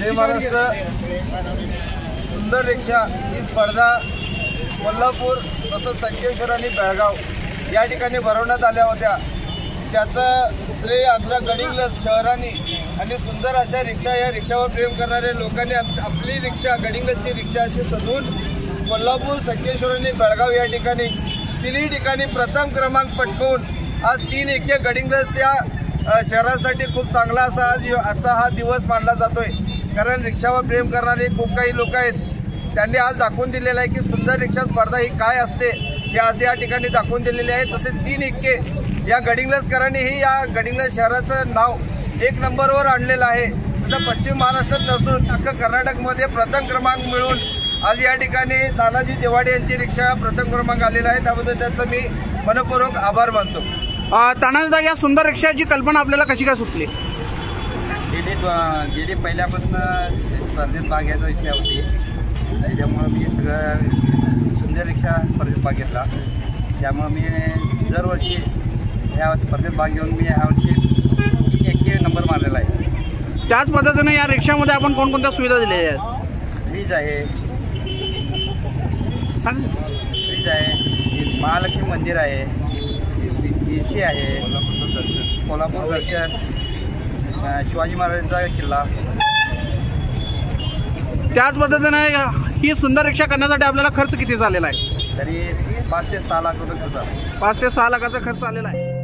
जय महाराष्ट्र सुंदर रिक्षा ही स्पर्धा कोल्हापूर तसंच संकेश्वर आणि बेळगाव या ठिकाणी भरवण्यात आल्या होत्या। त्याचं श्रेय आमच्या गडिंग्लज शहरांनी आणि सुंदर अशा रिक्षा या रिक्षावर प्रेम करणाऱ्या लोकांनी आपली रिक्षा गडिंग्लजची रिक्षा अशी सजवून कोल्हापूर संकेश्वर आणि बेळगाव या ठिकाणी तिन्ही ठिकाणी प्रथम क्रमांक पटकवून आज 3 एके गडिंग्लज या शहरासाठी खूप चांगला असा आजचा हा दिवस मानला जातोय। कारण रिक्षावर प्रेम करणारे खूप काही लोक आहेत, त्यांनी आज दाखवून दिलेलं आहे की सुंदर रिक्षा स्पर्धा ही काय असते हे आज या ठिकाणी दाखवून दिलेले आहे। तसेच 3 एके या गडिंग्लजकरांनीही या गडिंग्लज शहराचं नाव 1 नंबरवर आणलेलं आहे। तसं पश्चिम महाराष्ट्रात नसून अख्खा कर्नाटकमध्ये प्रथम क्रमांक मिळून आज या ठिकाणी तानाजी देवाडे यांची रिक्षा प्रथम क्रमांक आलेला आहे। त्याबद्दल त्यांचं मी मनपूर्वक आभार मानतो। तानाजी, या सुंदर रिक्षाची कल्पना आपल्याला कशी काय सुचली? गेली पहिल्यापासून स्पर्धेत भाग घ्यायची इच्छा होती, त्याच्यामुळं मी सगळं सुंदर रिक्षा स्पर्धेत भाग घेतला। त्यामुळं मी दरवर्षी या स्पर्धेत भाग घेऊन मी यावर्षी 3 एके नंबर मारलेला आहे। त्याच पद्धतीने या रिक्षामध्ये आपण कोणकोणत्या सुविधा दिलेल्या आहेत? फ्रीज आहे, फ्रीज आहे, महालक्ष्मी मंदिर आहे, AC आहे, कोल्हापूर दर्शन, शिवाजी महाराजांचा किल्ला। त्याच पद्धतीने ही सुंदर रिक्षा करण्यासाठी आपल्याला खर्च किती झालेला आहे? तरी 5 ते 6 लाख रुपये खर्च. 5 ते 6 लाखाचा खर्च आलेला आहे।